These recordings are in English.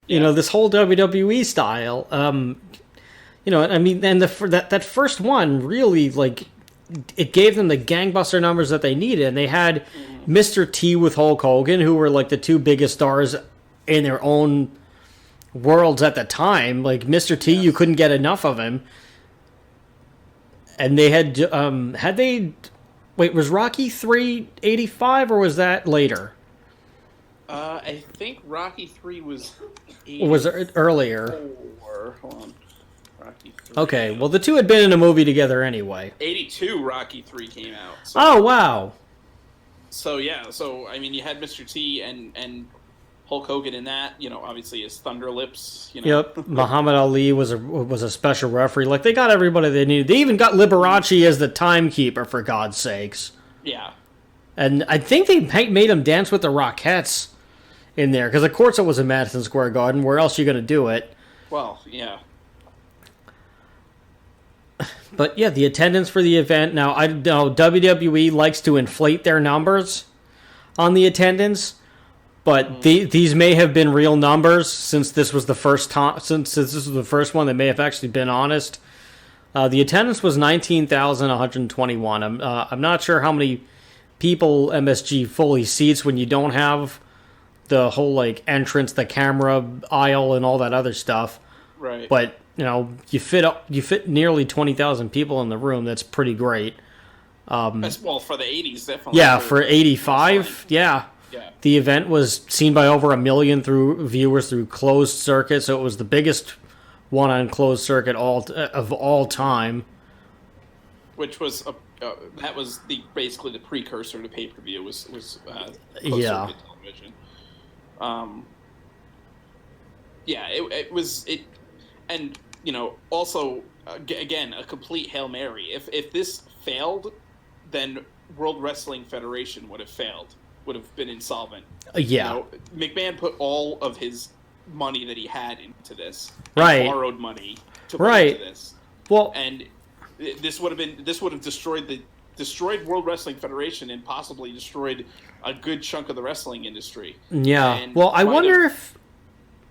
You know, this whole WWE style. You know, I mean, and that first one really, like, it gave them the gangbuster numbers that they needed. And they had Mr. T with Hulk Hogan, who were, like, the two biggest stars in their own worlds at the time. Like, Mr. T, you couldn't get enough of him. And they had wait, was Rocky 3 85 or was that later? I think Rocky 3 was 84. Or was it earlier? Hold on. Rocky 3. Okay, well, the two had been in a movie together anyway. 82 Rocky 3 came out. So. Oh, wow. So, yeah. So, I mean, you had Mr. T and Hulk Hogan in that. You know, obviously his Thunder Lips. You know. Yep. Muhammad Ali was a special referee. Like, they got everybody they needed. They even got Liberace as the timekeeper, for God's sakes. Yeah. And I think they made him dance with the Rockettes in there. Because, of course, it was in Madison Square Garden. Where else are you going to do it? Well, yeah. But yeah, the attendance for the event. Now, I know WWE likes to inflate their numbers on the attendance, but these may have been real numbers since this was the first time. Since this was the first one, they may have actually been honest. The attendance was 19,121. I'm not sure how many people MSG fully seats when you don't have the whole like entrance, the camera aisle, and all that other stuff. Right. But you know, you fit nearly 20,000 people in the room. That's pretty great. Well, for the 80s, definitely. Yeah, for 85, yeah. The event was seen by over 1 million viewers through closed circuit, so it was the biggest one on closed circuit of all time. Which was that was basically the precursor to pay-per-view was closed circuit television. It was. And, you know, also, again, a complete Hail Mary. If this failed, then World Wrestling Federation would have failed, would have been insolvent. Yeah. You know, McMahon put all of his money that he had into this. Right. Borrowed money to put into this. Well, and this would have destroyed World Wrestling Federation and possibly destroyed a good chunk of the wrestling industry. Yeah. And well, I wonder if...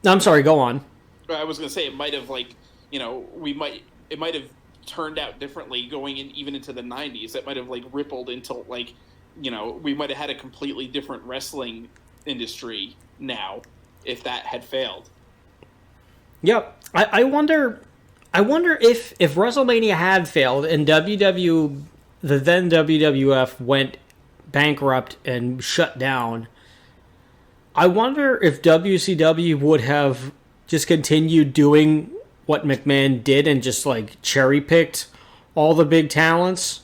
I'm sorry, go on. I was going to say it might have, like, you know, it might have turned out differently going even into the 90s. It might have, like, rippled into, like, you know, we might have had a completely different wrestling industry now if that had failed. Yep. I wonder if WrestleMania had failed and the then WWF went bankrupt and shut down, I wonder if WCW would have just continued doing what McMahon did and just like cherry picked all the big talents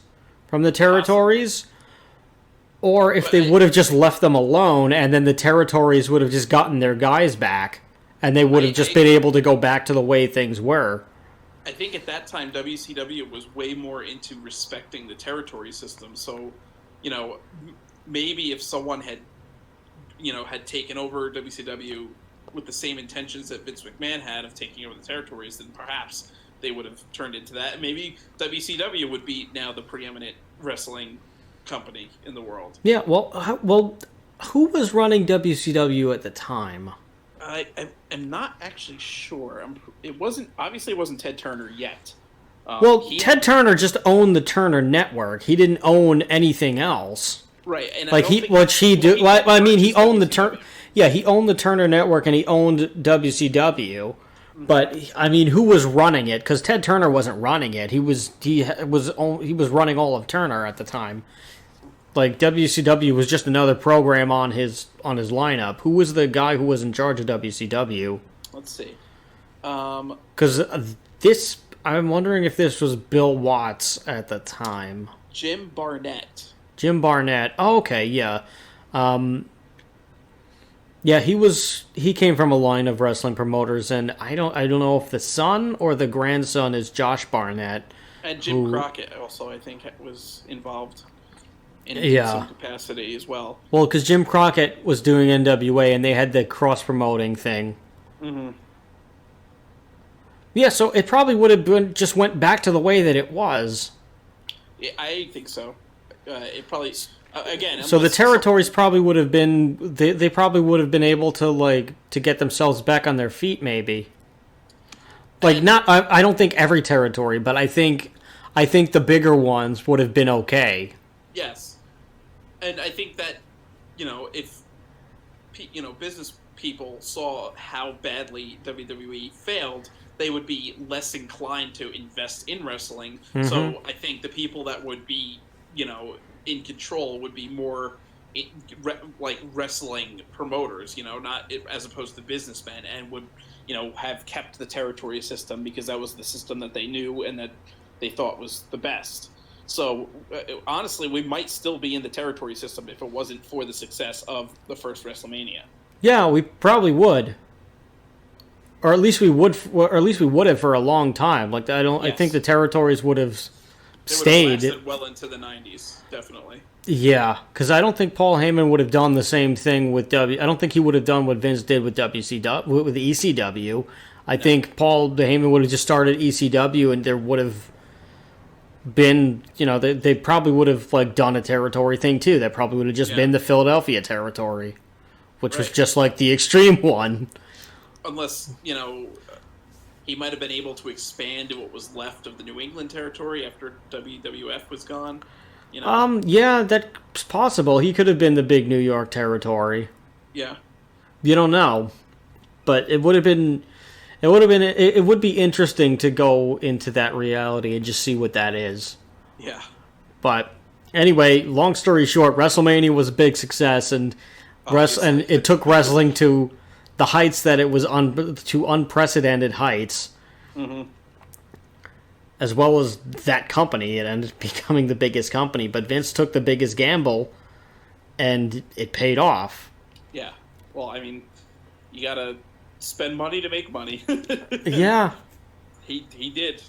from the territories, or if they would have just left them alone and then the territories would have just gotten their guys back and they would have just been able to go back to the way things were. I think at that time WCW was way more into respecting the territory system. So, you know, maybe if someone had taken over WCW with the same intentions that Vince McMahon had of taking over the territories, then perhaps they would have turned into that. Maybe WCW would be now the preeminent wrestling company in the world. Yeah, well, who was running WCW at the time? I am not actually sure. It wasn't Ted Turner yet. Ted Turner just owned the Turner Network. He didn't own anything else. Right, and like he owned the Turner. Yeah, he owned the Turner Network and he owned WCW. But I mean, who was running it? Because Ted Turner wasn't running it. He was running all of Turner at the time. Like WCW was just another program on his lineup. Who was the guy who was in charge of WCW? Let's see. Because I'm wondering if this was Bill Watts at the time. Jim Barnett. Oh, okay, yeah. Yeah, he came from a line of wrestling promoters, and I don't know if the son or the grandson is Josh Barnett. And Jim Crockett also, I think, was involved in some capacity as well. Well, because Jim Crockett was doing NWA, and they had the cross-promoting thing. Mm-hmm. Yeah, so it probably would have been went back to the way that it was. Yeah, I think so. It probably Again, So the territories probably would have been they probably would have been able to to get themselves back on their feet, maybe. I don't think every territory, but I think the bigger ones would have been okay. Yes, and I think that if business people saw how badly WWE failed, they would be less inclined to invest in wrestling. Mm-hmm. So I think the people that would be in control would be more like wrestling promoters, not as opposed to businessmen, and would have kept the territory system because that was the system that they knew and that they thought was the best. So honestly, we might still be in the territory system if it wasn't for the success of the first WrestleMania. Yeah, we probably would, or at least we would, have for a long time. Yes. I think the territories would have stayed lasted well into the 90s, definitely. Yeah, because I don't think Paul Heyman would have done the same thing with I don't think he would have done what Vince did with WCW, with ECW. I think Paul Heyman would have just started ECW, and there would have been, they probably would have done a territory thing too. That probably would have just been the Philadelphia territory, which was just like the Extreme one. Unless, he might have been able to expand to what was left of the New England territory after WWF was gone. Yeah, that's possible. He could have been the big New York territory. Yeah. You don't know. But it would be interesting to go into that reality and just see what that is. Yeah. But anyway, long story short, WrestleMania was a big success, and it took wrestling to the heights that it was to unprecedented heights. Mm-hmm. As well as that company, it ended up becoming the biggest company. But Vince took the biggest gamble, and it paid off. Yeah. Well, I mean, you gotta spend money to make money. Yeah. He did.